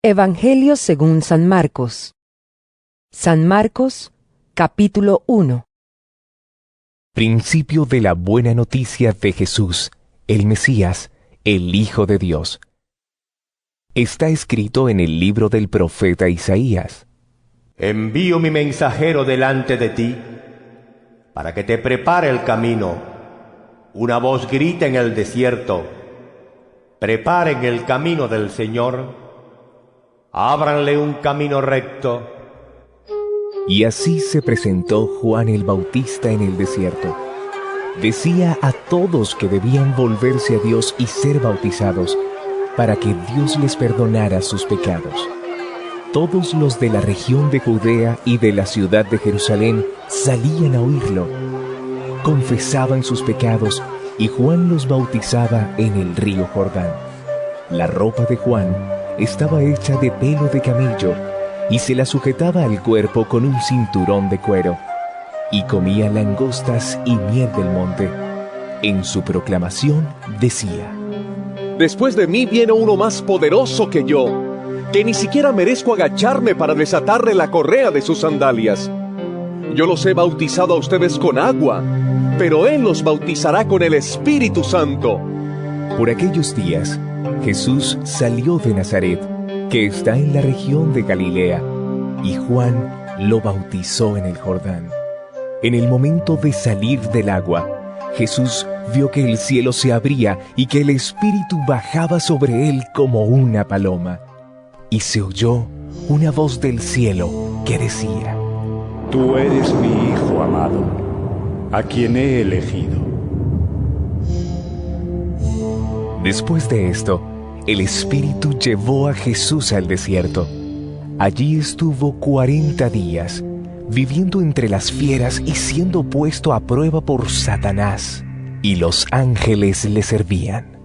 Evangelio según San Marcos. San Marcos, capítulo 1. Principio de la buena noticia de Jesús, el Mesías, el Hijo de Dios. Está escrito en el libro del profeta Isaías. Envío mi mensajero delante de ti, para que te prepare el camino. Una voz grita en el desierto: preparen el camino del Señor, ábranle un camino recto. Y así se presentó Juan el Bautista en el desierto. Decía a todos que debían volverse a Dios y ser bautizados, para que Dios les perdonara sus pecados. Todos los de la región de Judea y de la ciudad de Jerusalén salían a oírlo. Confesaban sus pecados y Juan los bautizaba en el río Jordán. La ropa de Juan estaba hecha de pelo de camello y se la sujetaba al cuerpo con un cinturón de cuero, y comía langostas y miel del monte. En su proclamación decía: Después de mí viene uno más poderoso que yo, que ni siquiera merezco agacharme para desatarle la correa de sus sandalias. Yo los he bautizado a ustedes con agua, pero Él los bautizará con el Espíritu Santo. Por aquellos días, Jesús salió de Nazaret, que está en la región de Galilea, y Juan lo bautizó en el Jordán. En el momento de salir del agua, Jesús vio que el cielo se abría y que el Espíritu bajaba sobre él como una paloma. Y se oyó una voz del cielo que decía: Tú eres mi Hijo amado, a quien he elegido. Después de esto, el Espíritu llevó a Jesús al desierto. Allí estuvo 40 días, viviendo entre las fieras y siendo puesto a prueba por Satanás, y los ángeles le servían.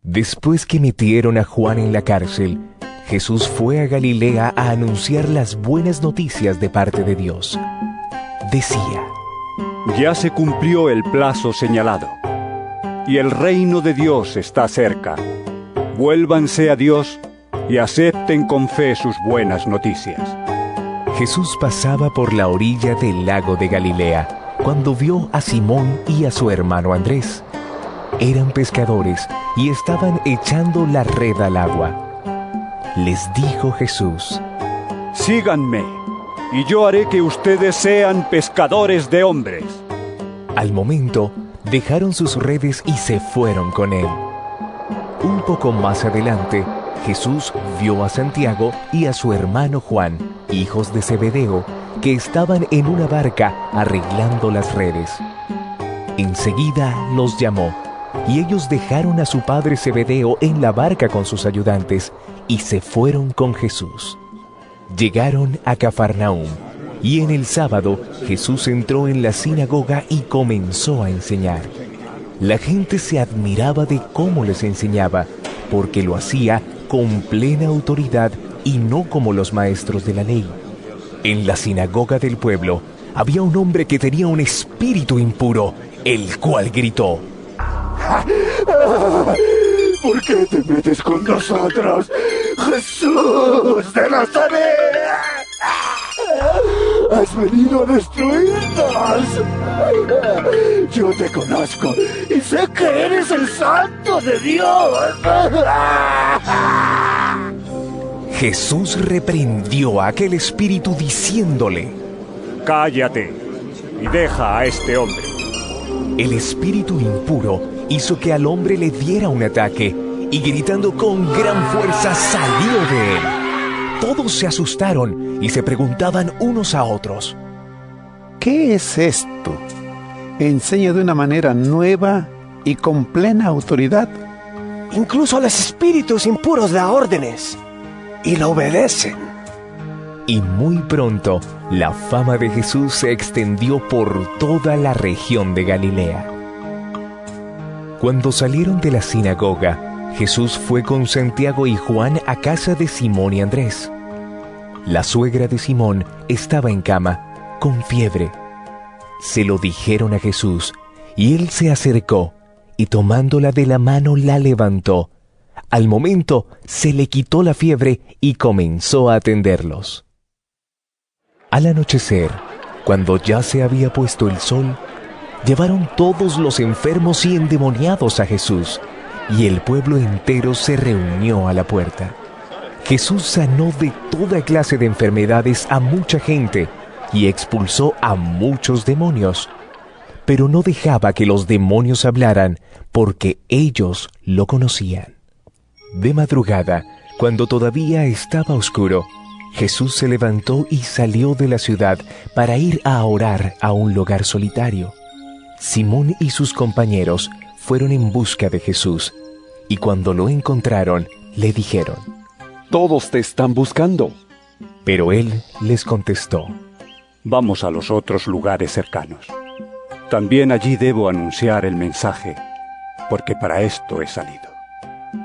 Después que metieron a Juan en la cárcel, Jesús fue a Galilea a anunciar las buenas noticias de parte de Dios. Decía: Ya se cumplió el plazo señalado, y el reino de Dios está cerca. Vuélvanse a Dios y acepten con fe sus buenas noticias. Jesús pasaba por la orilla del lago de Galilea, cuando vio a Simón y a su hermano Andrés. Eran pescadores y estaban echando la red al agua. Les dijo Jesús: Síganme, y yo haré que ustedes sean pescadores de hombres. Al momento, dejaron sus redes y se fueron con él. Un poco más adelante, Jesús vio a Santiago y a su hermano Juan, hijos de Zebedeo, que estaban en una barca arreglando las redes. Enseguida los llamó, y ellos dejaron a su padre Zebedeo en la barca con sus ayudantes y se fueron con Jesús. Llegaron a Cafarnaúm, y en el sábado Jesús entró en la sinagoga y comenzó a enseñar. La gente se admiraba de cómo les enseñaba, porque lo hacía con plena autoridad y no como los maestros de la ley. En la sinagoga del pueblo había un hombre que tenía un espíritu impuro, el cual gritó: ¿Por qué te metes con nosotros, Jesús de Nazaret? Has venido a destruirnos. Yo te conozco y sé que eres el Santo de Dios. Jesús reprendió a aquel espíritu diciéndole: Cállate y deja a este hombre. El espíritu impuro hizo que al hombre le diera un ataque y gritando con gran fuerza salió de él. Todos se asustaron y se preguntaban unos a otros: ¿Qué es esto? Enseña de una manera nueva y con plena autoridad. Incluso a los espíritus impuros da órdenes y lo obedecen. Y muy pronto la fama de Jesús se extendió por toda la región de Galilea. Cuando salieron de la sinagoga, Jesús fue con Santiago y Juan a casa de Simón y Andrés. La suegra de Simón estaba en cama, con fiebre. Se lo dijeron a Jesús, y él se acercó, y tomándola de la mano la levantó. Al momento se le quitó la fiebre y comenzó a atenderlos. Al anochecer, cuando ya se había puesto el sol, llevaron todos los enfermos y endemoniados a Jesús, y el pueblo entero se reunió a la puerta. Jesús sanó de toda clase de enfermedades a mucha gente y expulsó a muchos demonios, pero no dejaba que los demonios hablaran porque ellos lo conocían. De madrugada, cuando todavía estaba oscuro, Jesús se levantó y salió de la ciudad para ir a orar a un lugar solitario. Simón y sus compañeros fueron en busca de Jesús, y cuando lo encontraron, le dijeron: Todos te están buscando. Pero él les contestó: Vamos a los otros lugares cercanos. También allí debo anunciar el mensaje, porque para esto he salido.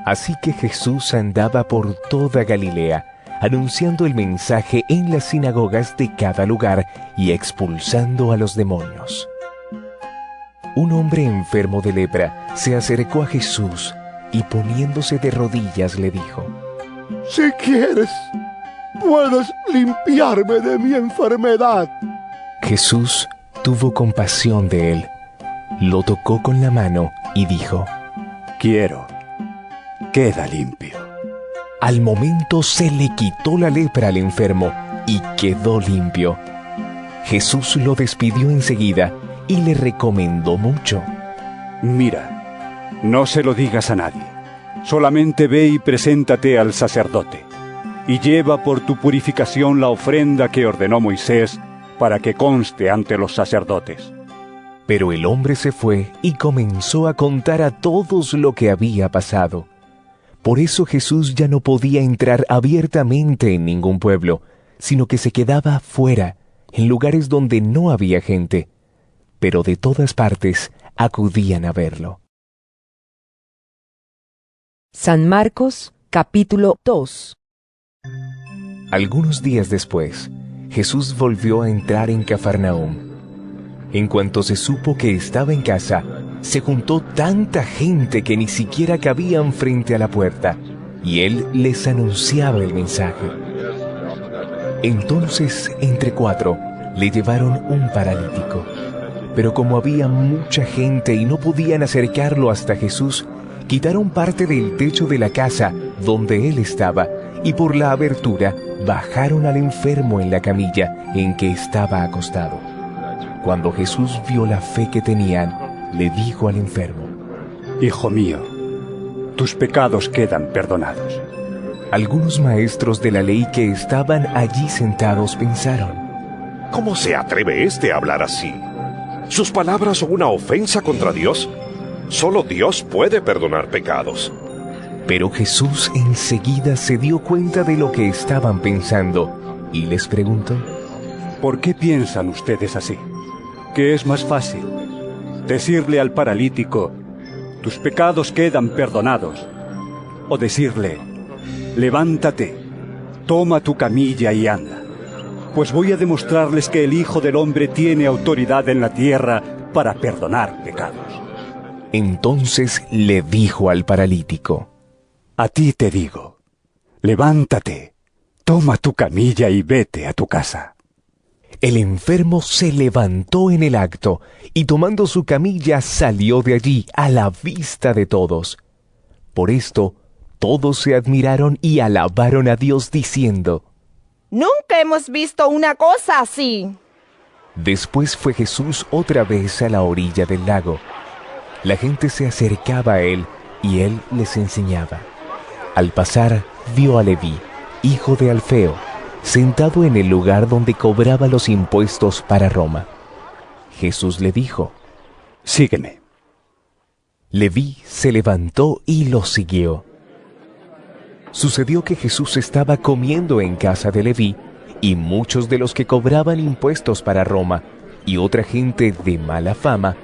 Así que Jesús andaba por toda Galilea, anunciando el mensaje en las sinagogas de cada lugar y expulsando a los demonios. Un hombre enfermo de lepra se acercó a Jesús y poniéndose de rodillas le dijo: Si quieres, puedes limpiarme de mi enfermedad. Jesús tuvo compasión de él, lo tocó con la mano y dijo: Quiero, queda limpio. Al momento se le quitó la lepra al enfermo y quedó limpio. Jesús lo despidió enseguida y le recomendó mucho. Mira, no se lo digas a nadie. Solamente ve y preséntate al sacerdote, y lleva por tu purificación la ofrenda que ordenó Moisés para que conste ante los sacerdotes. Pero el hombre se fue y comenzó a contar a todos lo que había pasado. Por eso Jesús ya no podía entrar abiertamente en ningún pueblo, sino que se quedaba fuera, en lugares donde no había gente, pero de todas partes acudían a verlo. San Marcos, capítulo 2. Algunos días después, Jesús volvió a entrar en Cafarnaúm. En cuanto se supo que estaba en casa, se juntó tanta gente que ni siquiera cabían frente a la puerta, y él les anunciaba el mensaje. Entonces, entre 4, le llevaron un paralítico. Pero como había mucha gente y no podían acercarlo hasta Jesús, quitaron parte del techo de la casa donde él estaba, y por la abertura bajaron al enfermo en la camilla en que estaba acostado. Cuando Jesús vio la fe que tenían, le dijo al enfermo: Hijo mío, tus pecados quedan perdonados. Algunos maestros de la ley que estaban allí sentados pensaron: ¿Cómo se atreve a hablar así? ¿Sus palabras son una ofensa contra Dios? Solo Dios puede perdonar pecados. Pero Jesús enseguida se dio cuenta de lo que estaban pensando y les preguntó: ¿Por qué piensan ustedes así? ¿Qué es más fácil? ¿Decirle al paralítico, tus pecados quedan perdonados? ¿O decirle, levántate, toma tu camilla y anda? Pues voy a demostrarles que el Hijo del Hombre tiene autoridad en la tierra para perdonar pecados. Entonces le dijo al paralítico: A ti te digo, levántate, toma tu camilla y vete a tu casa. El enfermo se levantó en el acto y tomando su camilla salió de allí a la vista de todos. Por esto, todos se admiraron y alabaron a Dios diciendo: Nunca hemos visto una cosa así. Después fue Jesús otra vez a la orilla del lago. La gente se acercaba a él y él les enseñaba. Al pasar, vio a Leví, hijo de Alfeo, sentado en el lugar donde cobraba los impuestos para Roma. Jesús le dijo: Sígueme. Leví se levantó y lo siguió. Sucedió que Jesús estaba comiendo en casa de Leví, y muchos de los que cobraban impuestos para Roma y otra gente de mala fama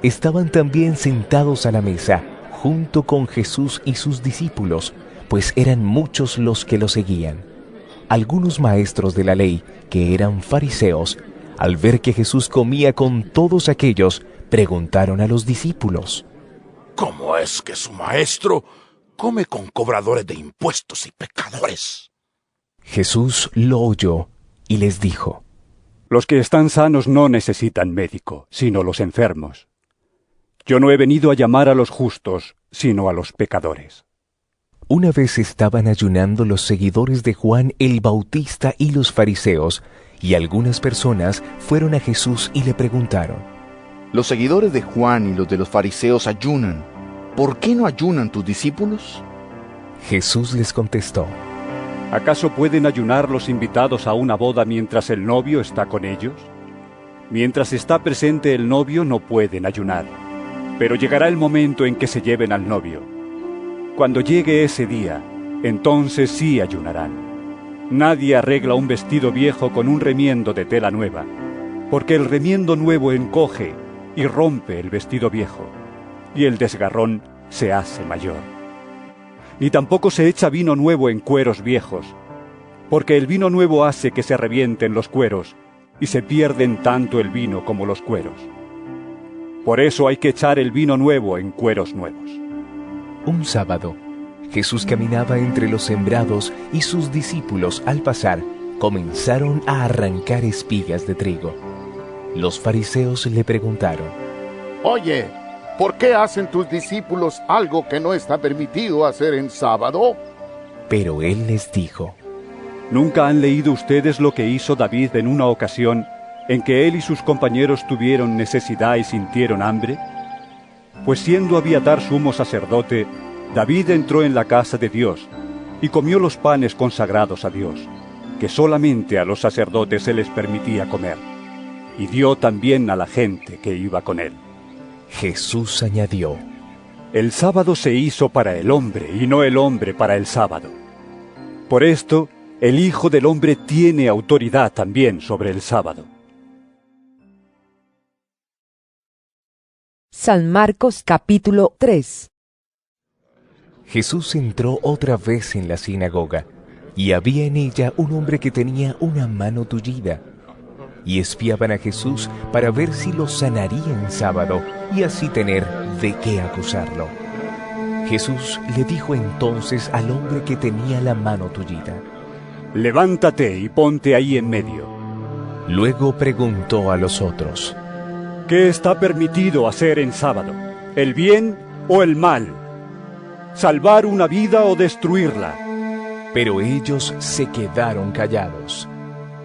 estaban también sentados a la mesa junto con Jesús y sus discípulos, pues eran muchos los que lo seguían. Algunos maestros de la ley, que eran fariseos, al ver que Jesús comía con todos aquellos, preguntaron a los discípulos: ¿Cómo es que su maestro come con cobradores de impuestos y pecadores. Jesús lo oyó y les dijo: Los que están sanos no necesitan médico, sino los enfermos. Yo no he venido a llamar a los justos, sino a los pecadores. Una vez estaban ayunando los seguidores de Juan el Bautista y los fariseos, y algunas personas fueron a Jesús y le preguntaron: Los seguidores de Juan y los de los fariseos ayunan. ¿Por qué no ayunan tus discípulos? Jesús les contestó: ¿Acaso pueden ayunar los invitados a una boda mientras el novio está con ellos? Mientras está presente el novio no pueden ayunar, pero llegará el momento en que se lleven al novio. Cuando llegue ese día, entonces sí ayunarán. Nadie arregla un vestido viejo con un remiendo de tela nueva, porque el remiendo nuevo encoge y rompe el vestido viejo, y el desgarrón se hace mayor. Ni tampoco se echa vino nuevo en cueros viejos, porque el vino nuevo hace que se revienten los cueros, y se pierden tanto el vino como los cueros. Por eso hay que echar el vino nuevo en cueros nuevos. Un sábado, Jesús caminaba entre los sembrados y sus discípulos, al pasar, comenzaron a arrancar espigas de trigo. Los fariseos le preguntaron: Oye, ¿por qué hacen tus discípulos algo que no está permitido hacer en sábado? Pero él les dijo: ¿Nunca han leído ustedes lo que hizo David en una ocasión en que él y sus compañeros tuvieron necesidad y sintieron hambre? Pues siendo Abiatar sumo sacerdote, David entró en la casa de Dios y comió los panes consagrados a Dios, que solamente a los sacerdotes se les permitía comer, y dio también a la gente que iba con él. Jesús añadió: El sábado se hizo para el hombre y no el hombre para el sábado. Por esto, el Hijo del Hombre tiene autoridad también sobre el sábado. San Marcos capítulo 3. Jesús entró otra vez en la sinagoga, y había en ella un hombre que tenía una mano tullida. Y espiaban a Jesús para ver si lo sanaría en sábado, y así tener de qué acusarlo. Jesús le dijo entonces al hombre que tenía la mano tullida: Levántate y ponte ahí en medio. Luego preguntó a los otros: ¿Qué está permitido hacer en sábado? ¿El bien o el mal? ¿Salvar una vida o destruirla? Pero ellos se quedaron callados.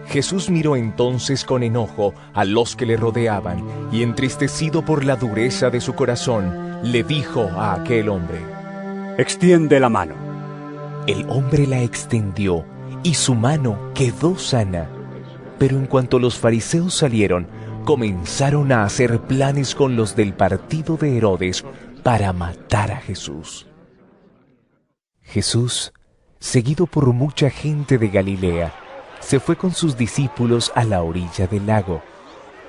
Jesús miró entonces con enojo a los que le rodeaban, y entristecido por la dureza de su corazón, le dijo a aquel hombre: Extiende la mano. El hombre la extendió, y su mano quedó sana. Pero en cuanto los fariseos salieron, comenzaron a hacer planes con los del partido de Herodes para matar a Jesús. Jesús, seguido por mucha gente de Galilea, se fue con sus discípulos a la orilla del lago.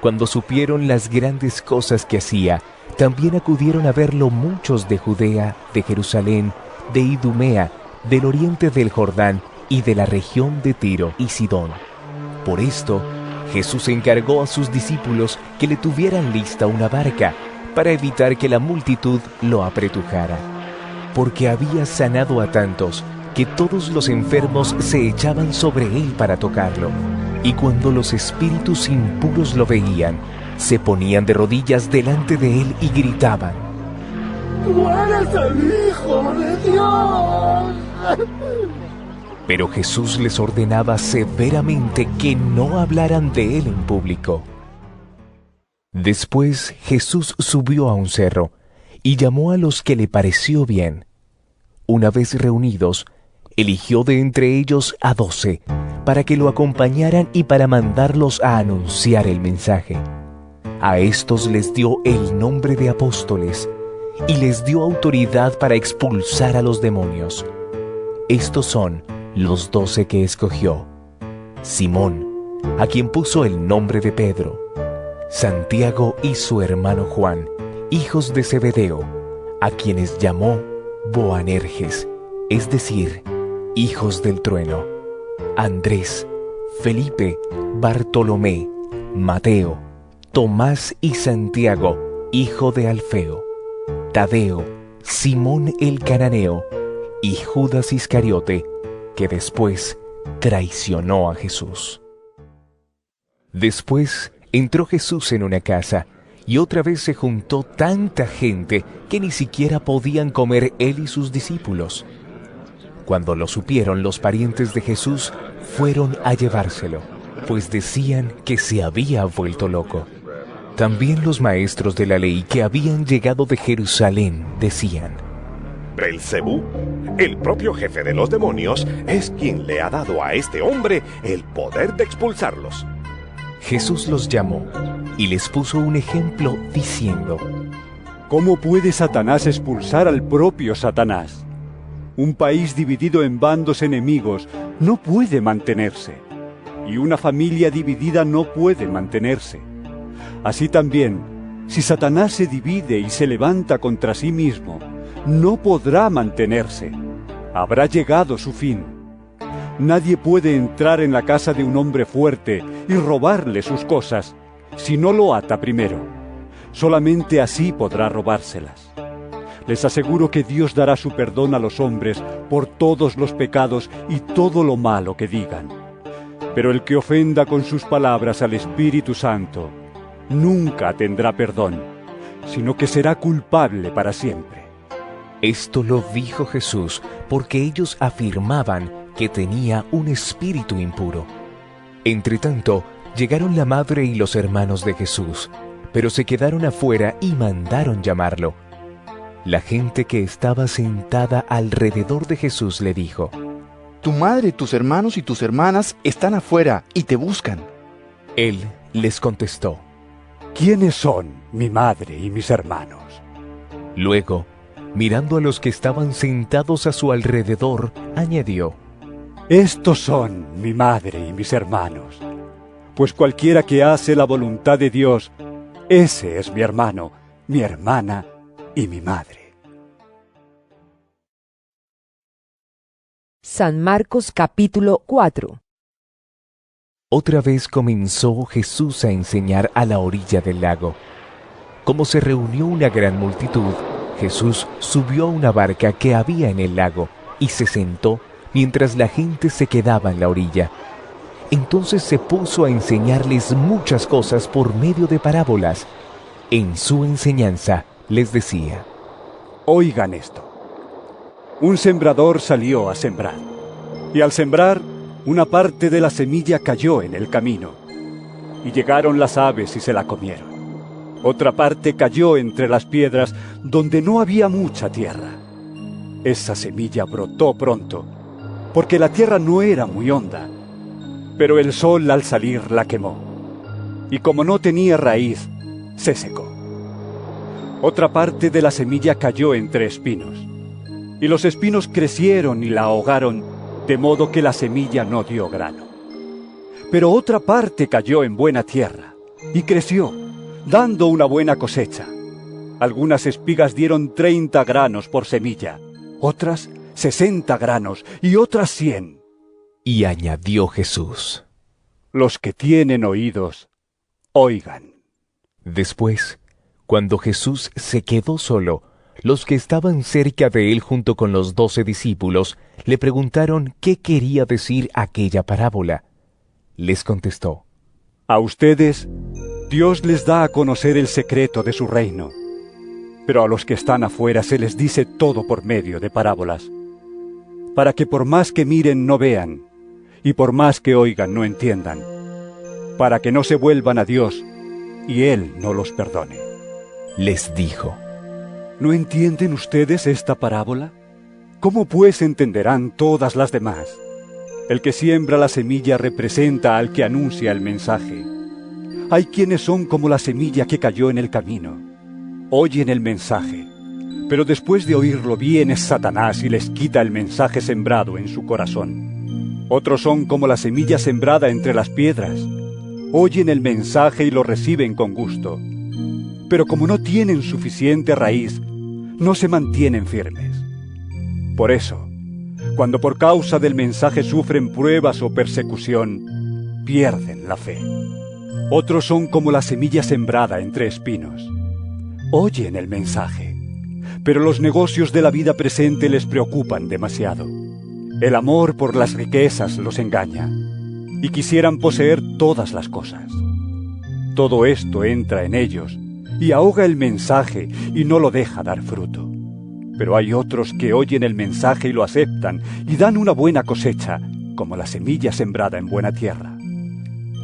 Cuando supieron las grandes cosas que hacía, también acudieron a verlo muchos de Judea, de Jerusalén, de Idumea, del oriente del Jordán y de la región de Tiro y Sidón. Por esto, Jesús encargó a sus discípulos que le tuvieran lista una barca, para evitar que la multitud lo apretujara, porque había sanado a tantos que todos los enfermos se echaban sobre él para tocarlo, y cuando los espíritus impuros lo veían, se ponían de rodillas delante de él y gritaban: ¡Tú eres el Hijo de Dios! Pero Jesús les ordenaba severamente que no hablaran de él en público. Después Jesús subió a un cerro y llamó a los que le pareció bien. Una vez reunidos, eligió de entre ellos a 12, para que lo acompañaran y para mandarlos a anunciar el mensaje. A estos les dio el nombre de apóstoles, y les dio autoridad para expulsar a los demonios. Estos son los 12 que escogió: Simón, a quien puso el nombre de Pedro; Santiago y su hermano Juan, hijos de Zebedeo, a quienes llamó Boanerges, es decir, hijos del trueno; Andrés, Felipe, Bartolomé, Mateo, Tomás y Santiago, hijo de Alfeo; Tadeo, Simón el cananeo, y Judas Iscariote, que después traicionó a Jesús. Después entró Jesús en una casa, y otra vez se juntó tanta gente que ni siquiera podían comer él y sus discípulos. Cuando lo supieron, los parientes de Jesús fueron a llevárselo, pues decían que se había vuelto loco. También los maestros de la ley que habían llegado de Jerusalén decían: Belcebú, el propio jefe de los demonios, es quien le ha dado a este hombre el poder de expulsarlos. Jesús los llamó y les puso un ejemplo diciendo: ¿Cómo puede Satanás expulsar al propio Satanás? Un país dividido en bandos enemigos no puede mantenerse, y una familia dividida no puede mantenerse. Así también, si Satanás se divide y se levanta contra sí mismo, no podrá mantenerse. Habrá llegado su fin. Nadie puede entrar en la casa de un hombre fuerte y robarle sus cosas si no lo ata primero. Solamente así podrá robárselas. Les aseguro que Dios dará su perdón a los hombres por todos los pecados y todo lo malo que digan. Pero el que ofenda con sus palabras al Espíritu Santo nunca tendrá perdón, sino que será culpable para siempre. Esto lo dijo Jesús porque ellos afirmaban que tenía un espíritu impuro. Entretanto, llegaron la madre y los hermanos de Jesús, pero se quedaron afuera y mandaron llamarlo. La gente que estaba sentada alrededor de Jesús le dijo: Tu madre, tus hermanos y tus hermanas están afuera y te buscan. Él les contestó: ¿Quiénes son mi madre y mis hermanos? Luego, mirando a los que estaban sentados a su alrededor, añadió: Estos son mi madre y mis hermanos. Pues cualquiera que hace la voluntad de Dios, ese es mi hermano, mi hermana y mi madre. San Marcos capítulo 4. Otra vez comenzó Jesús a enseñar a la orilla del lago. Como se reunió una gran multitud, Jesús subió a una barca que había en el lago y se sentó mientras la gente se quedaba en la orilla. Entonces se puso a enseñarles muchas cosas por medio de parábolas. En su enseñanza les decía: Oigan esto. Un sembrador salió a sembrar, y al sembrar, una parte de la semilla cayó en el camino, y llegaron las aves y se la comieron. Otra parte cayó entre las piedras, donde no había mucha tierra. Esa semilla brotó pronto, porque la tierra no era muy honda, pero el sol al salir la quemó, y como no tenía raíz, se secó. Otra parte de la semilla cayó entre espinos, y los espinos crecieron y la ahogaron, de modo que la semilla no dio grano. Pero otra parte cayó en buena tierra, y creció, dando una buena cosecha. Algunas espigas dieron 30 granos por semilla, otras 60 granos y otras 100. Y añadió Jesús: Los que tienen oídos, oigan. Después, cuando Jesús se quedó solo, los que estaban cerca de él junto con los 12 discípulos le preguntaron qué quería decir aquella parábola. Les contestó: A ustedes, Dios les da a conocer el secreto de su reino, pero a los que están afuera se les dice todo por medio de parábolas, para que por más que miren no vean, y por más que oigan no entiendan, para que no se vuelvan a Dios y Él no los perdone. Les dijo: ¿No entienden ustedes esta parábola? ¿Cómo pues entenderán todas las demás? El que siembra la semilla representa al que anuncia el mensaje. Hay quienes son como la semilla que cayó en el camino. Oyen el mensaje, pero después de oírlo viene Satanás y les quita el mensaje sembrado en su corazón. Otros son como la semilla sembrada entre las piedras. Oyen el mensaje y lo reciben con gusto, pero como no tienen suficiente raíz, no se mantienen firmes. Por eso, cuando por causa del mensaje sufren pruebas o persecución, pierden la fe. Otros son como la semilla sembrada entre espinos. Oyen el mensaje, pero los negocios de la vida presente les preocupan demasiado. El amor por las riquezas los engaña, y quisieran poseer todas las cosas. Todo esto entra en ellos, y ahoga el mensaje, y no lo deja dar fruto. Pero hay otros que oyen el mensaje y lo aceptan, y dan una buena cosecha, como la semilla sembrada en buena tierra.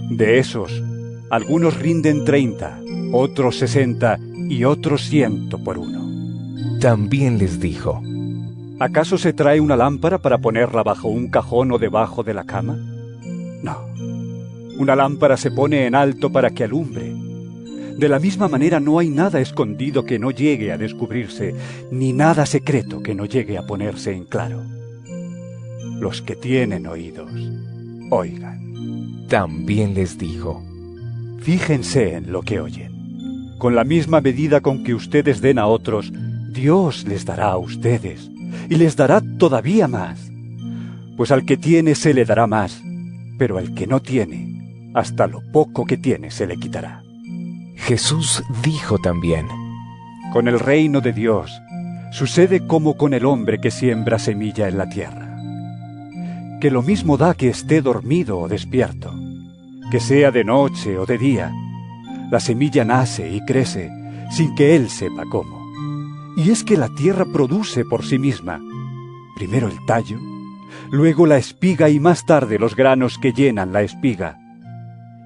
De esos, algunos rinden 30, otros 60 y otros 100 por uno. También les dijo: ¿Acaso se trae una lámpara para ponerla bajo un cajón o debajo de la cama? No. Una lámpara se pone en alto para que alumbre. De la misma manera no hay nada escondido que no llegue a descubrirse, ni nada secreto que no llegue a ponerse en claro. Los que tienen oídos, oigan. También les dijo: Fíjense en lo que oyen. Con la misma medida con que ustedes den a otros, Dios les dará a ustedes, y les dará todavía más. Pues al que tiene se le dará más, pero al que no tiene, hasta lo poco que tiene se le quitará. Jesús dijo también: Con el reino de Dios sucede como con el hombre que siembra semilla en la tierra, que lo mismo da que esté dormido o despierto, que sea de noche o de día. La semilla nace y crece sin que él sepa cómo. Y es que la tierra produce por sí misma, primero el tallo, luego la espiga y más tarde los granos que llenan la espiga.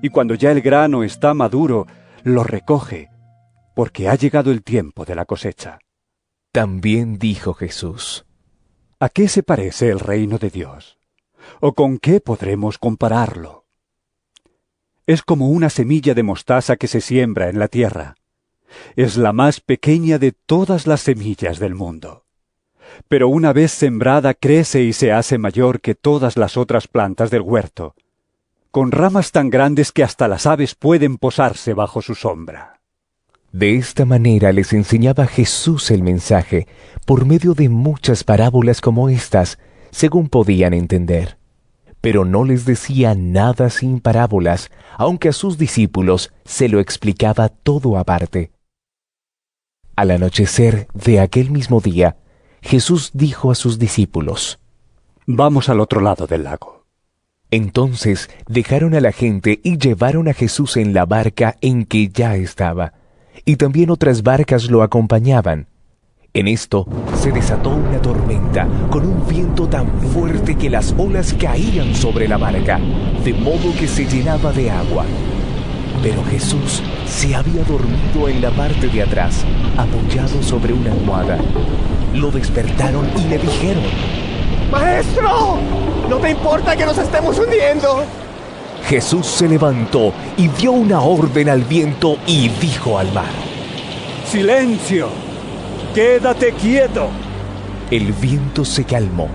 Y cuando ya el grano está maduro, lo recoge, porque ha llegado el tiempo de la cosecha. También dijo Jesús: ¿A qué se parece el reino de Dios? ¿O con qué podremos compararlo? Es como una semilla de mostaza que se siembra en la tierra. Es la más pequeña de todas las semillas del mundo. Pero una vez sembrada crece y se hace mayor que todas las otras plantas del huerto, con ramas tan grandes que hasta las aves pueden posarse bajo su sombra. De esta manera les enseñaba Jesús el mensaje por medio de muchas parábolas como estas, según podían entender. Pero no les decía nada sin parábolas, aunque a sus discípulos se lo explicaba todo aparte. Al anochecer de aquel mismo día, Jesús dijo a sus discípulos: Vamos al otro lado del lago. Entonces dejaron a la gente y llevaron a Jesús en la barca en que ya estaba, y también otras barcas lo acompañaban. En esto se desató una tormenta, con un viento tan fuerte que las olas caían sobre la barca, de modo que se llenaba de agua. Pero Jesús se había dormido en la parte de atrás, apoyado sobre una almohada. Lo despertaron y le dijeron: ¡Maestro! ¿No te importa que nos estemos hundiendo? Jesús se levantó y dio una orden al viento y dijo al mar: ¡Silencio! ¡Quédate quieto! El viento se calmó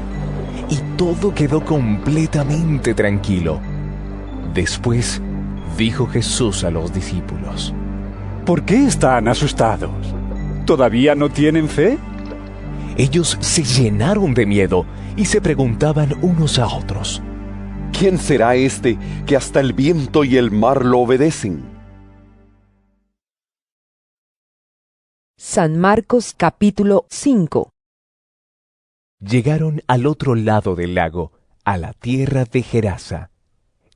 y todo quedó completamente tranquilo. Después dijo Jesús a los discípulos: ¿Por qué están asustados? ¿Todavía no tienen fe? Ellos se llenaron de miedo y se preguntaban unos a otros: ¿Quién será este que hasta el viento y el mar lo obedecen? San Marcos capítulo 5. Llegaron al otro lado del lago, a la tierra de Gerasa.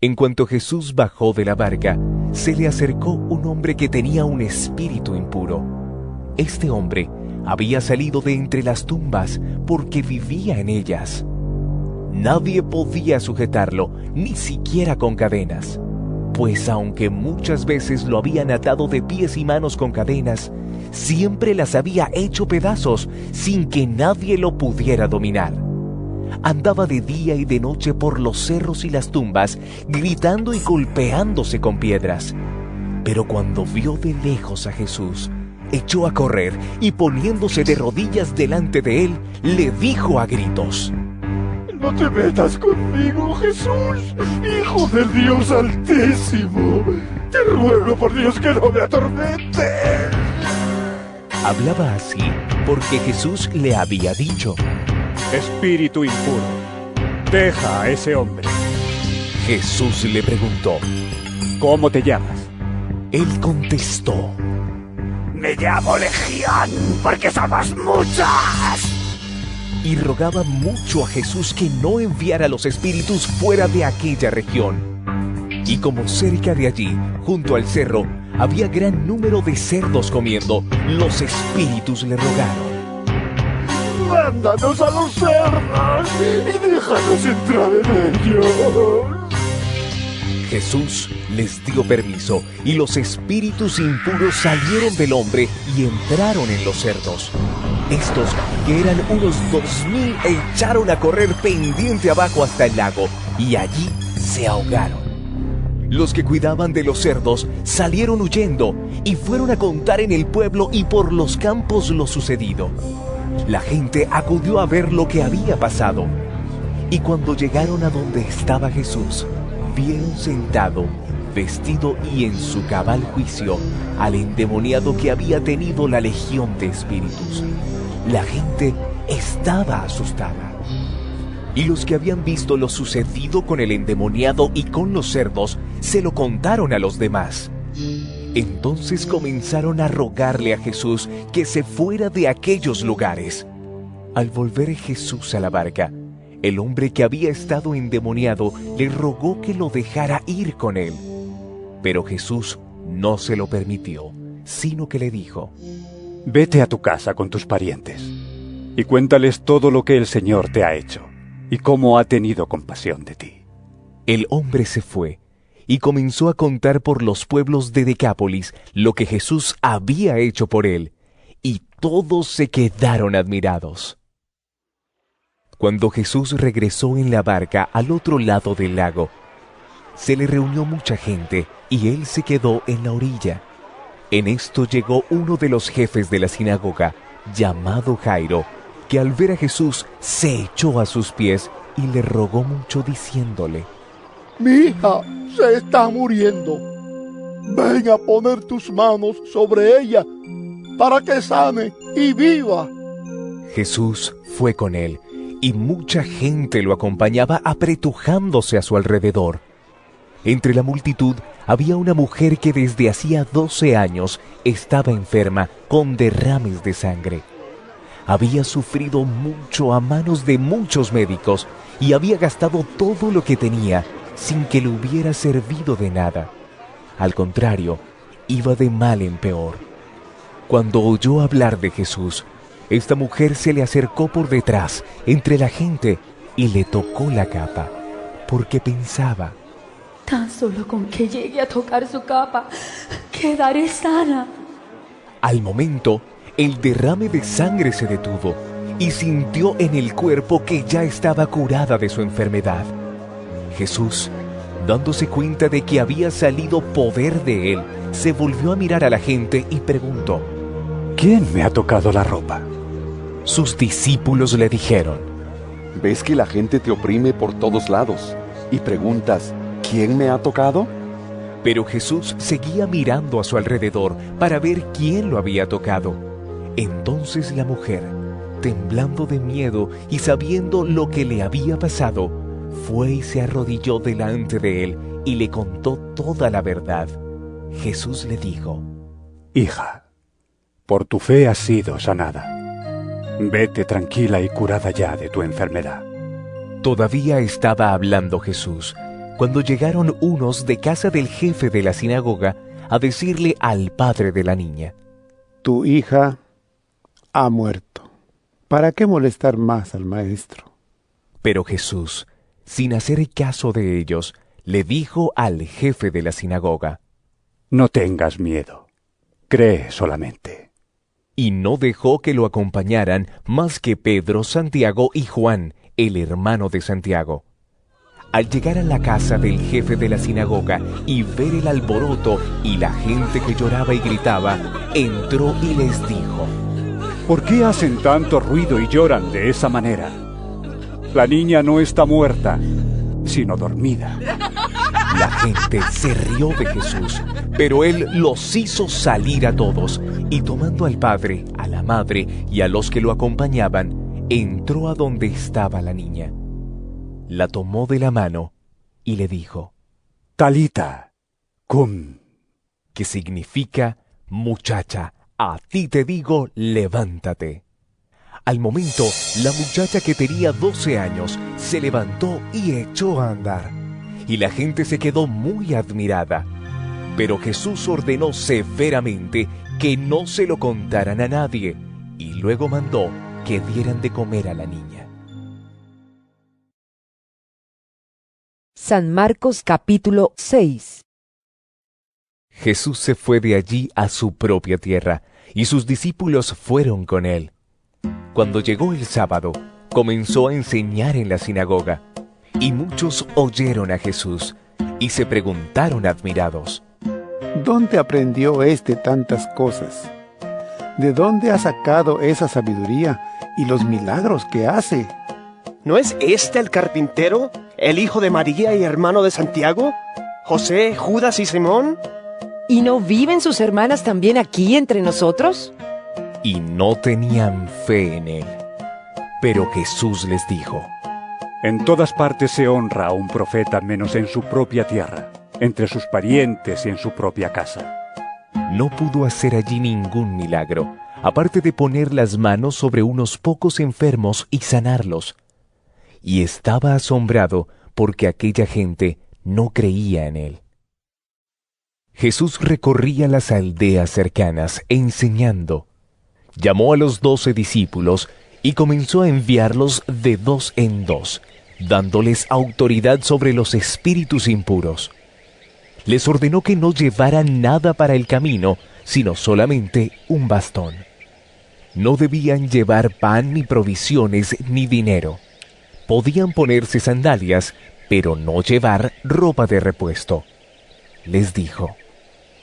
En cuanto Jesús bajó de la barca, se le acercó un hombre que tenía un espíritu impuro. Este hombre había salido de entre las tumbas porque vivía en ellas. Nadie podía sujetarlo, ni siquiera con cadenas, pues aunque muchas veces lo habían atado de pies y manos con cadenas, siempre las había hecho pedazos sin que nadie lo pudiera dominar. Andaba de día y de noche por los cerros y las tumbas, gritando y golpeándose con piedras. Pero cuando vio de lejos a Jesús, echó a correr y poniéndose de rodillas delante de él, le dijo a gritos: No te metas conmigo, Jesús, Hijo del Dios Altísimo. Te ruego por Dios que no me atormentes. Hablaba así porque Jesús le había dicho: Espíritu impuro, deja a ese hombre. Jesús le preguntó: ¿Cómo te llamas? Él contestó: Me llamo Legión porque somos muchas. Y rogaba mucho a Jesús que no enviara los espíritus fuera de aquella región. Y como cerca de allí, junto al cerro, había gran número de cerdos comiendo, los espíritus le rogaron: Mándanos a los cerdos y déjanos entrar en ellos. Jesús les dio permiso, y los espíritus impuros salieron del hombre y entraron en los cerdos. Estos, que eran unos 2000, echaron a correr pendiente abajo hasta el lago, y allí se ahogaron. Los que cuidaban de los cerdos salieron huyendo y fueron a contar en el pueblo y por los campos lo sucedido. La gente acudió a ver lo que había pasado. Y cuando llegaron a donde estaba Jesús, vieron sentado, vestido y en su cabal juicio, al endemoniado que había tenido la legión de espíritus. La gente estaba asustada. Y los que habían visto lo sucedido con el endemoniado y con los cerdos, se lo contaron a los demás. Entonces comenzaron a rogarle a Jesús que se fuera de aquellos lugares. Al volver Jesús a la barca, el hombre que había estado endemoniado le rogó que lo dejara ir con él. Pero Jesús no se lo permitió, sino que le dijo: Vete a tu casa con tus parientes y cuéntales todo lo que el Señor te ha hecho y cómo ha tenido compasión de ti. El hombre se fue y comenzó a contar por los pueblos de Decápolis lo que Jesús había hecho por él, y todos se quedaron admirados. Cuando Jesús regresó en la barca al otro lado del lago, se le reunió mucha gente y él se quedó en la orilla. En esto llegó uno de los jefes de la sinagoga, llamado Jairo, que al ver a Jesús se echó a sus pies y le rogó mucho diciéndole: Mi hija se está muriendo. Ven a poner tus manos sobre ella para que sane y viva. Jesús fue con él, y mucha gente lo acompañaba apretujándose a su alrededor. Entre la multitud había una mujer que desde hacía 12 años estaba enferma con derrames de sangre. Había sufrido mucho a manos de muchos médicos y había gastado todo lo que tenía sin que le hubiera servido de nada. Al contrario, iba de mal en peor. Cuando oyó hablar de Jesús, esta mujer se le acercó por detrás, entre la gente, y le tocó la capa, porque pensaba: Tan solo con que llegue a tocar su capa, quedaré sana. Al momento, el derrame de sangre se detuvo y sintió en el cuerpo que ya estaba curada de su enfermedad. Jesús, dándose cuenta de que había salido poder de él, se volvió a mirar a la gente y preguntó: ¿Quién me ha tocado la ropa? Sus discípulos le dijeron: ¿Ves que la gente te oprime por todos lados y preguntas: ¿quién me ha tocado? Pero Jesús seguía mirando a su alrededor para ver quién lo había tocado. Entonces la mujer, temblando de miedo y sabiendo lo que le había pasado, fue y se arrodilló delante de él y le contó toda la verdad. Jesús le dijo: Hija, por tu fe has sido sanada. Vete tranquila y curada ya de tu enfermedad. Todavía estaba hablando Jesús cuando llegaron unos de casa del jefe de la sinagoga a decirle al padre de la niña: Tu hija ha muerto. ¿Para qué molestar más al maestro? Pero Jesús, sin hacer caso de ellos, le dijo al jefe de la sinagoga: No tengas miedo, cree solamente. Y no dejó que lo acompañaran más que Pedro, Santiago y Juan, el hermano de Santiago. Al llegar a la casa del jefe de la sinagoga y ver el alboroto y la gente que lloraba y gritaba, entró y les dijo: ¿Por qué hacen tanto ruido y lloran de esa manera? La niña no está muerta, sino dormida. La gente se rió de Jesús, pero él los hizo salir a todos, y tomando al padre, a la madre y a los que lo acompañaban, entró a donde estaba la niña. La tomó de la mano y le dijo: Talita, cum, que significa: muchacha, a ti te digo, levántate. Al momento, la muchacha que tenía 12 años se levantó y echó a andar, y la gente se quedó muy admirada. Pero Jesús ordenó severamente que no se lo contaran a nadie, y luego mandó que dieran de comer a la niña. San Marcos capítulo 6. Jesús se fue de allí a su propia tierra, y sus discípulos fueron con él. Cuando llegó el sábado, comenzó a enseñar en la sinagoga, y muchos oyeron a Jesús, y se preguntaron admirados: ¿Dónde aprendió tantas cosas? ¿De dónde ha sacado esa sabiduría y los milagros que hace? ¿No es este el carpintero, el hijo de María y hermano de Santiago, José, Judas y Simón? ¿Y no viven sus hermanas también aquí entre nosotros? Y no tenían fe en él. Pero Jesús les dijo: En todas partes se honra a un profeta menos en su propia tierra, entre sus parientes y en su propia casa. No pudo hacer allí ningún milagro, aparte de poner las manos sobre unos pocos enfermos y sanarlos. Y estaba asombrado porque aquella gente no creía en él. Jesús recorría las aldeas cercanas enseñando. Llamó a los 12 discípulos y comenzó a enviarlos de 2 en 2, dándoles autoridad sobre los espíritus impuros. Les ordenó que no llevaran nada para el camino, sino solamente un bastón. No debían llevar pan ni provisiones ni dinero. Podían ponerse sandalias, pero no llevar ropa de repuesto. Les dijo: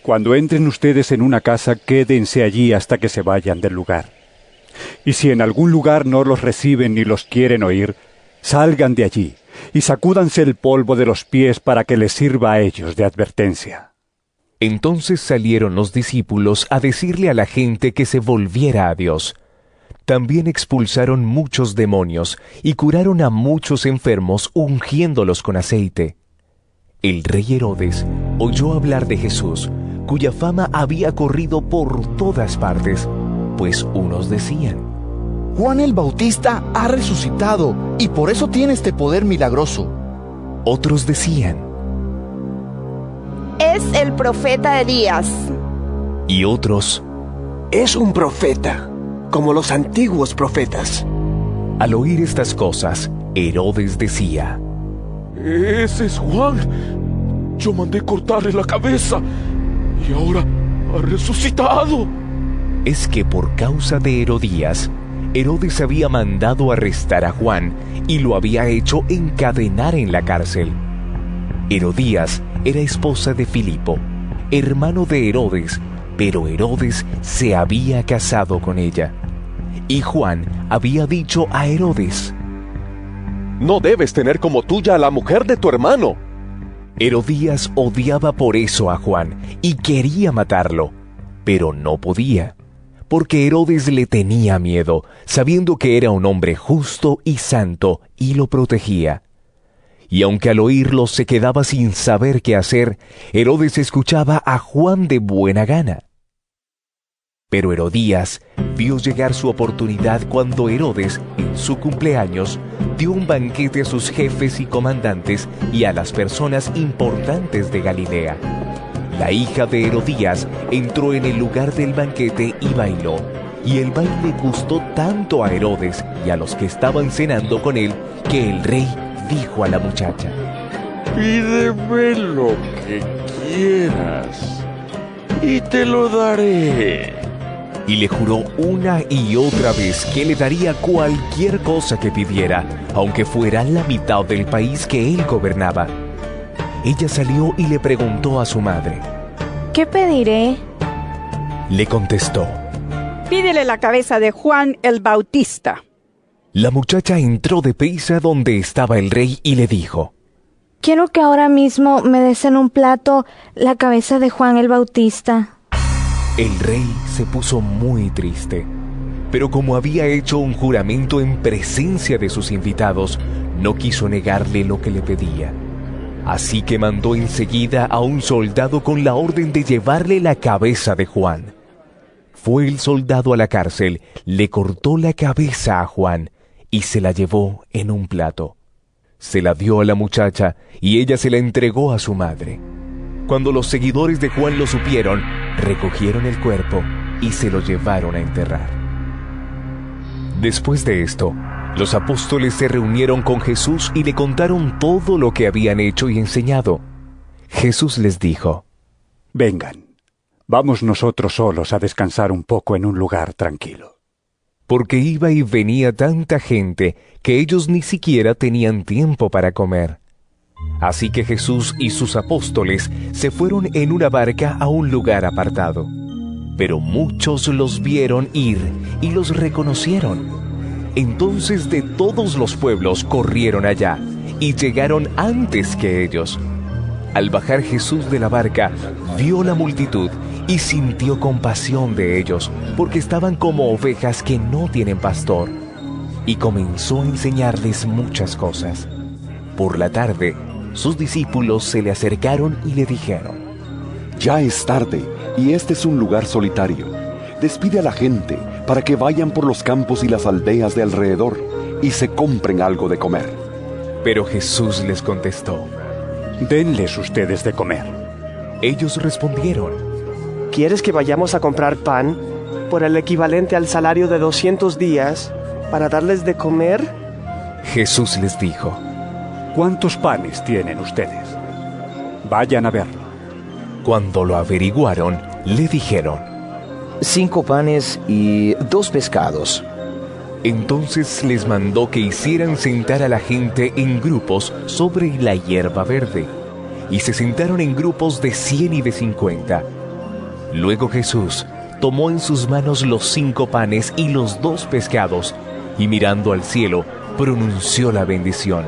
Cuando entren ustedes en una casa, quédense allí hasta que se vayan del lugar. Y si en algún lugar no los reciben ni los quieren oír, salgan de allí y sacúdanse el polvo de los pies para que les sirva a ellos de advertencia. Entonces salieron los discípulos a decirle a la gente que se volviera a Dios. También expulsaron muchos demonios y curaron a muchos enfermos ungiéndolos con aceite. El rey Herodes oyó hablar de Jesús, cuya fama había corrido por todas partes, pues unos decían: Juan el Bautista ha resucitado y por eso tiene este poder milagroso. Otros decían: Es el profeta Elías. Y otros: Es un profeta, como los antiguos profetas. Al oír estas cosas, Herodes decía: Ese es Juan. Yo mandé cortarle la cabeza y ahora ha resucitado. Es que por causa de Herodías, Herodes había mandado arrestar a Juan y lo había hecho encadenar en la cárcel. Herodías era esposa de Filipo, hermano de Herodes, pero Herodes se había casado con ella. Y Juan había dicho a Herodes: No debes tener como tuya a la mujer de tu hermano. Herodías odiaba por eso a Juan y quería matarlo, pero no podía, porque Herodes le tenía miedo, sabiendo que era un hombre justo y santo y lo protegía. Y aunque al oírlo se quedaba sin saber qué hacer, Herodes escuchaba a Juan de buena gana. Pero Herodías vio llegar su oportunidad cuando Herodes, en su cumpleaños, dio un banquete a sus jefes y comandantes y a las personas importantes de Galilea. La hija de Herodías entró en el lugar del banquete y bailó, y el baile gustó tanto a Herodes y a los que estaban cenando con él, que el rey dijo a la muchacha: Pídeme lo que quieras y te lo daré. Y le juró una y otra vez que le daría cualquier cosa que pidiera, aunque fuera la mitad del país que él gobernaba. Ella salió y le preguntó a su madre: ¿Qué pediré? Le contestó: Pídele la cabeza de Juan el Bautista. La muchacha entró deprisa donde estaba el rey y le dijo: Quiero que ahora mismo me des en un plato la cabeza de Juan el Bautista. El rey se puso muy triste, pero como había hecho un juramento en presencia de sus invitados, no quiso negarle lo que le pedía. Así que mandó enseguida a un soldado con la orden de llevarle la cabeza de Juan. Fue el soldado a la cárcel, le cortó la cabeza a Juan y se la llevó en un plato. Se la dio a la muchacha y ella se la entregó a su madre. Cuando los seguidores de Juan lo supieron, recogieron el cuerpo y se lo llevaron a enterrar. Después de esto, los apóstoles se reunieron con Jesús y le contaron todo lo que habían hecho y enseñado. Jesús les dijo: Vengan, vamos nosotros solos a descansar un poco en un lugar tranquilo. Porque iba y venía tanta gente que ellos ni siquiera tenían tiempo para comer. Así que Jesús y sus apóstoles se fueron en una barca a un lugar apartado. Pero muchos los vieron ir y los reconocieron. Entonces de todos los pueblos corrieron allá y llegaron antes que ellos. Al bajar Jesús de la barca, vio la multitud y sintió compasión de ellos, porque estaban como ovejas que no tienen pastor. Y comenzó a enseñarles muchas cosas. Por la tarde, sus discípulos se le acercaron y le dijeron: Ya es tarde y este es un lugar solitario. Despide a la gente para que vayan por los campos y las aldeas de alrededor y se compren algo de comer. Pero Jesús les contestó: Denles ustedes de comer. Ellos respondieron: ¿Quieres que vayamos a comprar pan por el equivalente al salario de 200 días para darles de comer? Jesús les dijo: ¿Cuántos panes tienen ustedes? Vayan a verlo. Cuando lo averiguaron, le dijeron: 5 panes y 2 pescados. Entonces les mandó que hicieran sentar a la gente en grupos sobre la hierba verde, y se sentaron en grupos de 100 y de 50. Luego Jesús tomó en sus manos los 5 panes y los 2 pescados, y mirando al cielo, pronunció la bendición.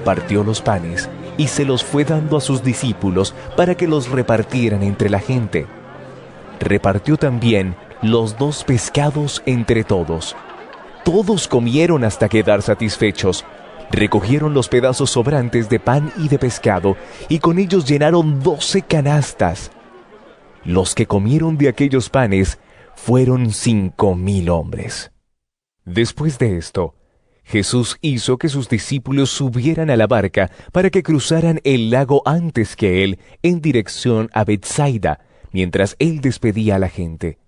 Partió los panes y se los fue dando a sus discípulos para que los repartieran entre la gente. Repartió también los 2 pescados entre todos. Todos comieron hasta quedar satisfechos. Recogieron los pedazos sobrantes de pan y de pescado, y con ellos llenaron 12 canastas. Los que comieron de aquellos panes fueron 5,000 hombres. Después de esto, Jesús hizo que sus discípulos subieran a la barca para que cruzaran el lago antes que él en dirección a Betsaida, mientras él despedía a la gente.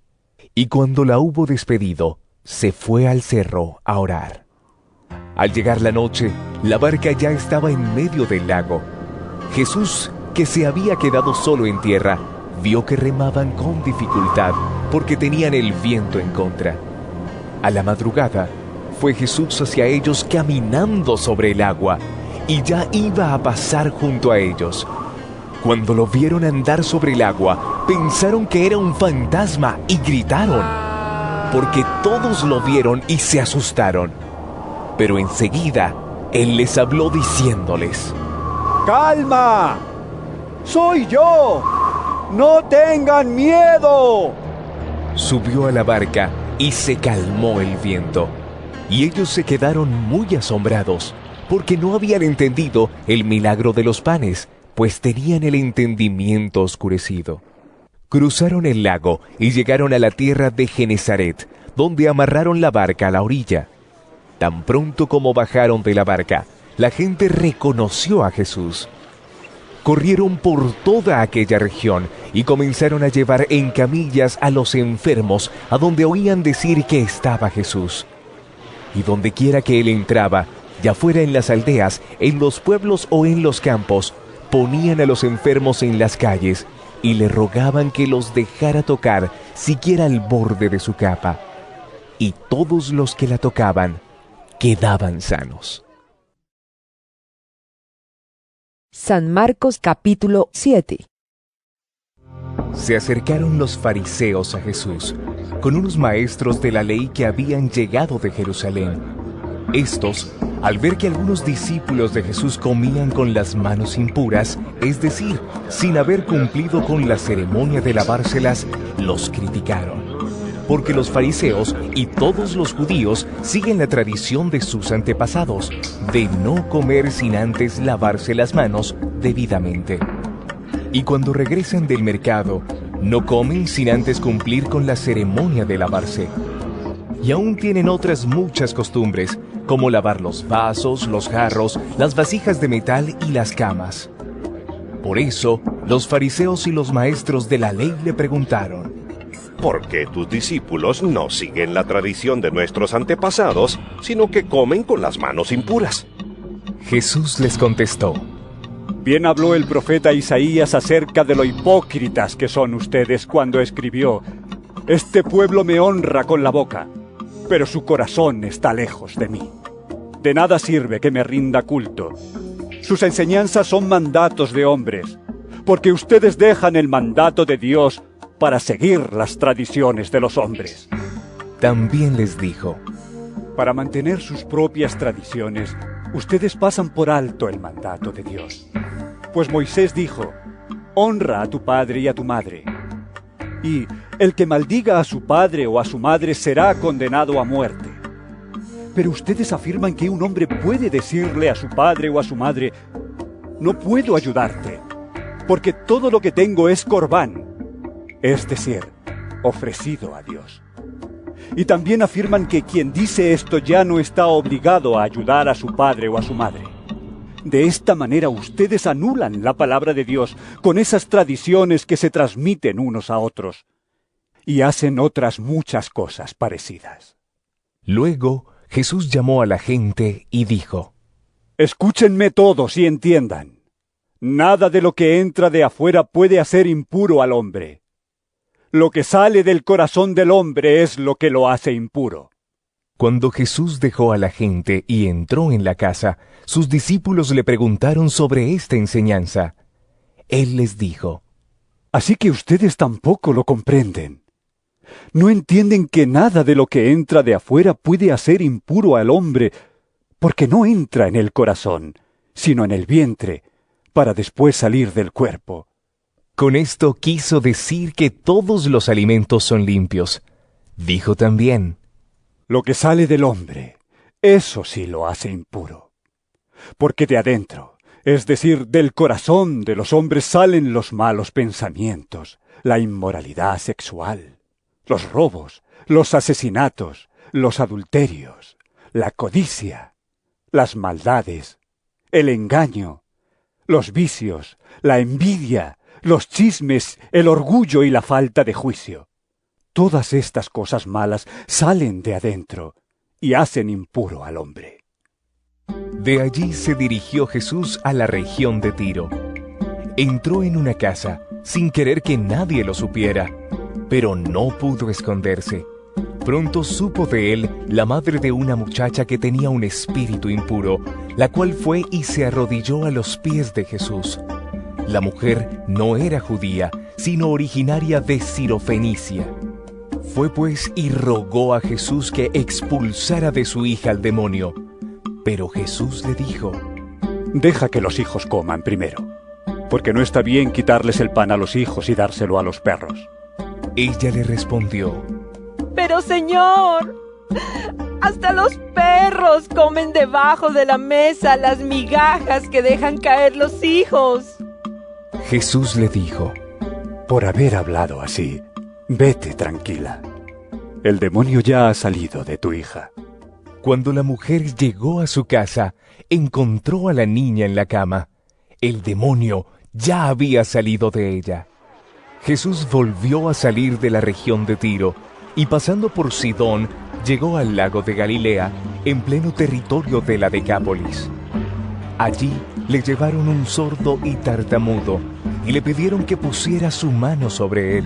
Y cuando la hubo despedido, se fue al cerro a orar. Al llegar la noche, la barca ya estaba en medio del lago. Jesús, que se había quedado solo en tierra, vio que remaban con dificultad porque tenían el viento en contra. A la madrugada, fue Jesús hacia ellos caminando sobre el agua, y ya iba a pasar junto a ellos. Cuando lo vieron andar sobre el agua, pensaron que era un fantasma y gritaron, porque todos lo vieron y se asustaron. Pero enseguida, él les habló diciéndoles: ¡Calma! ¡Soy yo! ¡No tengan miedo! Subió a la barca y se calmó el viento. Y ellos se quedaron muy asombrados, porque no habían entendido el milagro de los panes, pues tenían el entendimiento oscurecido. Cruzaron el lago y llegaron a la tierra de Genesaret, donde amarraron la barca a la orilla. Tan pronto como bajaron de la barca, la gente reconoció a Jesús. Corrieron por toda aquella región y comenzaron a llevar en camillas a los enfermos a donde oían decir que estaba Jesús. Y donde quiera que él entraba, ya fuera en las aldeas, en los pueblos o en los campos, ponían a los enfermos en las calles y le rogaban que los dejara tocar siquiera al borde de su capa. Y todos los que la tocaban quedaban sanos. San Marcos capítulo 7. Se acercaron los fariseos a Jesús, con unos maestros de la ley que habían llegado de Jerusalén. Estos, al ver que algunos discípulos de Jesús comían con las manos impuras, es decir, sin haber cumplido con la ceremonia de lavárselas, los criticaron. Porque los fariseos y todos los judíos siguen la tradición de sus antepasados, de no comer sin antes lavarse las manos debidamente. Y cuando regresan del mercado, No comen sin antes cumplir con la ceremonia de lavarse. Y aún tienen otras muchas costumbres, como lavar los vasos, los jarros, las vasijas de metal y las camas. Por eso, los fariseos y los maestros de la ley le preguntaron: ¿por qué tus discípulos no siguen la tradición de nuestros antepasados, sino que comen con las manos impuras? Jesús les contestó: bien habló el profeta Isaías acerca de lo hipócritas que son ustedes cuando escribió: este pueblo me honra con la boca, pero su corazón está lejos de mí. De nada sirve que me rinda culto. Sus enseñanzas son mandatos de hombres, porque ustedes dejan el mandato de Dios para seguir las tradiciones de los hombres. También les dijo: para mantener sus propias tradiciones, ustedes pasan por alto el mandato de Dios. Pues Moisés dijo: honra a tu padre y a tu madre. Y el que maldiga a su padre o a su madre será condenado a muerte. Pero ustedes afirman que un hombre puede decirle a su padre o a su madre: no puedo ayudarte, porque todo lo que tengo es corbán, es decir, ofrecido a Dios. Y también afirman que quien dice esto ya no está obligado a ayudar a su padre o a su madre. De esta manera ustedes anulan la palabra de Dios con esas tradiciones que se transmiten unos a otros, y hacen otras muchas cosas parecidas. Luego Jesús llamó a la gente y dijo: escúchenme todos y entiendan. Nada de lo que entra de afuera puede hacer impuro al hombre. Lo que sale del corazón del hombre es lo que lo hace impuro. Cuando Jesús dejó a la gente y entró en la casa, sus discípulos le preguntaron sobre esta enseñanza. Él les dijo: así que ustedes tampoco lo comprenden. ¿No entienden que nada de lo que entra de afuera puede hacer impuro al hombre, porque no entra en el corazón, sino en el vientre, para después salir del cuerpo? Con esto quiso decir que todos los alimentos son limpios. Dijo también: lo que sale del hombre, eso sí lo hace impuro. Porque de adentro, es decir, del corazón de los hombres salen los malos pensamientos, la inmoralidad sexual, los robos, los asesinatos, los adulterios, la codicia, las maldades, el engaño, los vicios, la envidia, los chismes, el orgullo y la falta de juicio. Todas estas cosas malas salen de adentro y hacen impuro al hombre. De allí se dirigió Jesús a la región de Tiro. Entró en una casa sin querer que nadie lo supiera, pero no pudo esconderse. Pronto supo de él la madre de una muchacha que tenía un espíritu impuro, la cual fue y se arrodilló a los pies de Jesús. La mujer no era judía, sino originaria de Sirofenicia. Fue pues y rogó a Jesús que expulsara de su hija al demonio. Pero Jesús le dijo: deja que los hijos coman primero, porque no está bien quitarles el pan a los hijos y dárselo a los perros. Ella le respondió: pero Señor, hasta los perros comen debajo de la mesa las migajas que dejan caer los hijos. Jesús le dijo: por haber hablado así, vete tranquila. El demonio ya ha salido de tu hija. Cuando la mujer llegó a su casa, encontró a la niña en la cama. El demonio ya había salido de ella. Jesús volvió a salir de la región de Tiro y pasando por Sidón, llegó al lago de Galilea, en pleno territorio de la Decápolis. Allí le llevaron un sordo y tartamudo y le pidieron que pusiera su mano sobre él.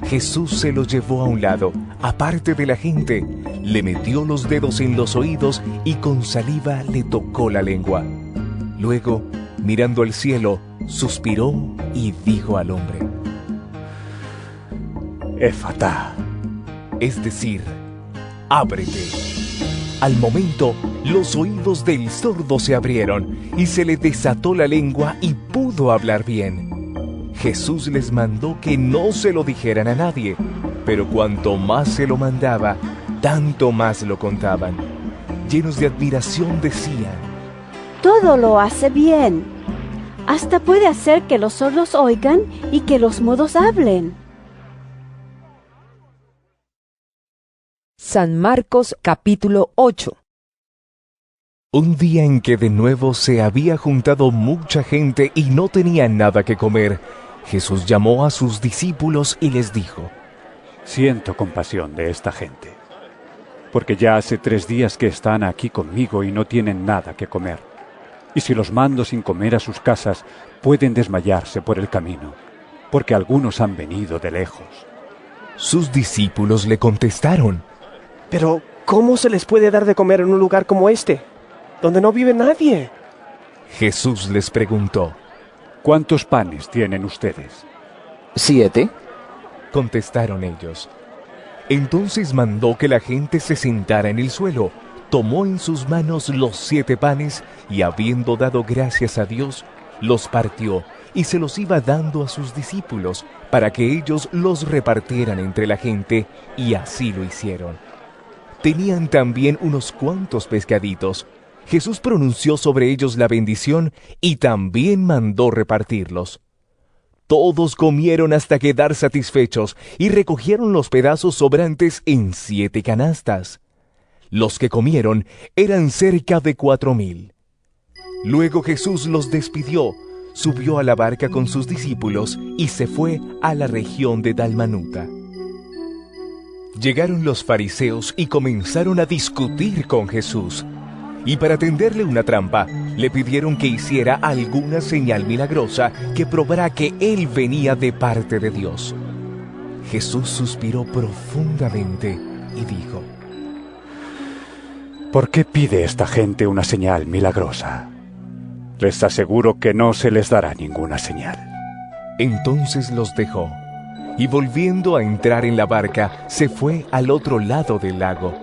Jesús se lo llevó a un lado, aparte de la gente, le metió los dedos en los oídos y con saliva le tocó la lengua. Luego, mirando al cielo, suspiró y dijo al hombre: Efatá, es decir, ábrete. Al momento, los oídos del sordo se abrieron y se le desató la lengua y pudo hablar bien. Jesús les mandó que no se lo dijeran a nadie, pero cuanto más se lo mandaba, tanto más lo contaban. Llenos de admiración decían: todo lo hace bien. Hasta puede hacer que los sordos oigan y que los mudos hablen. San Marcos capítulo 8. Un día en que de nuevo se había juntado mucha gente y no tenían nada que comer, Jesús llamó a sus discípulos y les dijo: Siento compasión de esta gente, porque ya hace 3 días que están aquí conmigo y no tienen nada que comer. Y si los mando sin comer a sus casas, pueden desmayarse por el camino, porque algunos han venido de lejos. Sus discípulos le contestaron: Pero, ¿cómo se les puede dar de comer en un lugar como este, donde no vive nadie? Jesús les preguntó: ¿Cuántos panes tienen ustedes? 7, contestaron ellos. Entonces mandó que la gente se sentara en el suelo, tomó en sus manos los 7 panes y, habiendo dado gracias a Dios, los partió y se los iba dando a sus discípulos para que ellos los repartieran entre la gente, y así lo hicieron. Tenían también unos cuantos pescaditos. Jesús pronunció sobre ellos la bendición y también mandó repartirlos. Todos comieron hasta quedar satisfechos y recogieron los pedazos sobrantes en 7 canastas. Los que comieron eran cerca de 4,000. Luego Jesús los despidió, subió a la barca con sus discípulos y se fue a la región de Dalmanuta. Llegaron los fariseos y comenzaron a discutir con Jesús. Y para tenderle una trampa, le pidieron que hiciera alguna señal milagrosa que probara que él venía de parte de Dios. Jesús suspiró profundamente y dijo: ¿Por qué pide esta gente una señal milagrosa? Les aseguro que no se les dará ninguna señal. Entonces los dejó, y volviendo a entrar en la barca, se fue al otro lado del lago.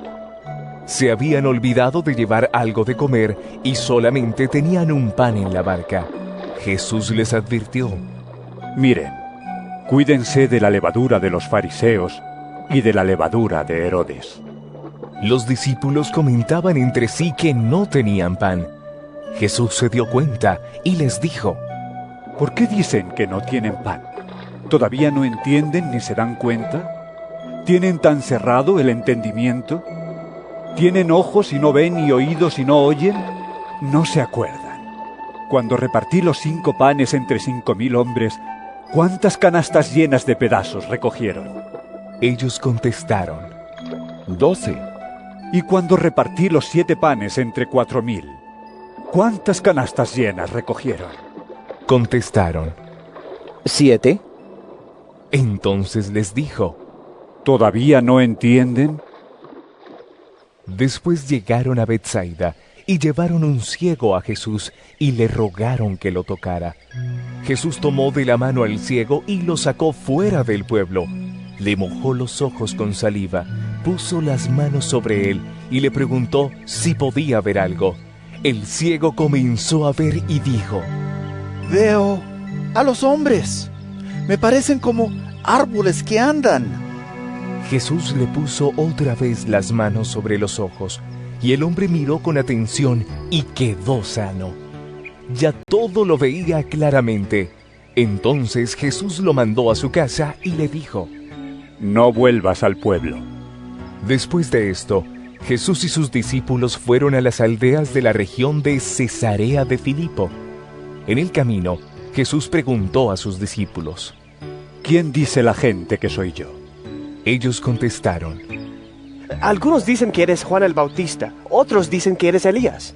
Se habían olvidado de llevar algo de comer y solamente tenían un pan en la barca. Jesús les advirtió: Miren, cuídense de la levadura de los fariseos y de la levadura de Herodes. Los discípulos comentaban entre sí que no tenían pan. Jesús se dio cuenta y les dijo: ¿Por qué dicen que no tienen pan? ¿Todavía no entienden ni se dan cuenta? ¿Tienen tan cerrado el entendimiento? ¿Tienen ojos y no ven y oídos y no oyen? ¿No se acuerdan? Cuando repartí los 5 panes entre 5,000 hombres, ¿cuántas canastas llenas de pedazos recogieron? Ellos contestaron: 12. Y cuando repartí los 7 panes entre 4,000, ¿cuántas canastas llenas recogieron? Contestaron: 7. Entonces les dijo: ¿Todavía no entienden? Después llegaron a Betsaida y llevaron un ciego a Jesús y le rogaron que lo tocara. Jesús tomó de la mano al ciego y lo sacó fuera del pueblo. Le mojó los ojos con saliva, puso las manos sobre él y le preguntó si podía ver algo. El ciego comenzó a ver y dijo: Veo a los hombres. Me parecen como árboles que andan. Jesús le puso otra vez las manos sobre los ojos, y el hombre miró con atención y quedó sano. Ya todo lo veía claramente. Entonces Jesús lo mandó a su casa y le dijo: No vuelvas al pueblo. Después de esto, Jesús y sus discípulos fueron a las aldeas de la región de Cesarea de Filipo. En el camino, Jesús preguntó a sus discípulos: ¿Quién dice la gente que soy yo? Ellos contestaron: Algunos dicen que eres Juan el Bautista, otros dicen que eres Elías.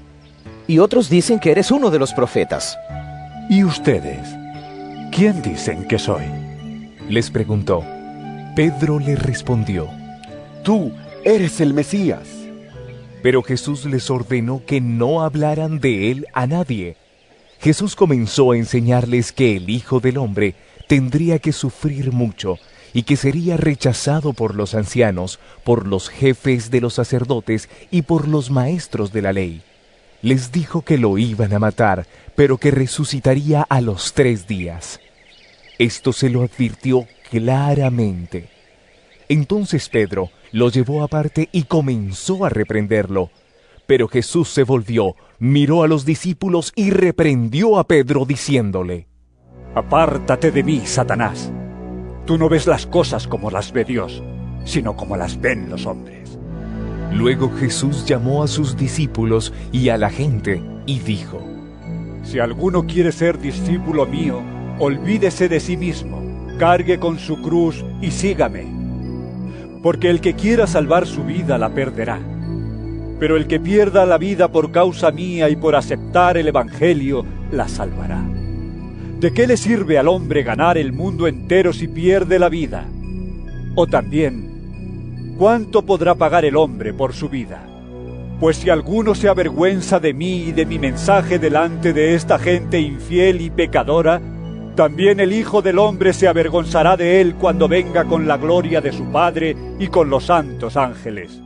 Y otros dicen que eres uno de los profetas. ¿Y ustedes? ¿Quién dicen que soy? Les preguntó. Pedro le respondió: Tú eres el Mesías. Pero Jesús les ordenó que no hablaran de él a nadie. Jesús comenzó a enseñarles que el Hijo del Hombre tendría que sufrir mucho y que sería rechazado por los ancianos, por los jefes de los sacerdotes y por los maestros de la ley. Les dijo que lo iban a matar, pero que resucitaría a los 3 días. Esto se lo advirtió claramente. Entonces Pedro lo llevó aparte y comenzó a reprenderlo. Pero Jesús se volvió, miró a los discípulos y reprendió a Pedro diciéndole: Apártate de mí, Satanás. Tú no ves las cosas como las ve Dios, sino como las ven los hombres. Luego Jesús llamó a sus discípulos y a la gente y dijo: Si alguno quiere ser discípulo mío, olvídese de sí mismo, cargue con su cruz y sígame. Porque el que quiera salvar su vida la perderá. Pero el que pierda la vida por causa mía y por aceptar el Evangelio, la salvará. ¿De qué le sirve al hombre ganar el mundo entero si pierde la vida? O también, ¿cuánto podrá pagar el hombre por su vida? Pues si alguno se avergüenza de mí y de mi mensaje delante de esta gente infiel y pecadora, también el Hijo del Hombre se avergonzará de él cuando venga con la gloria de su Padre y con los santos ángeles.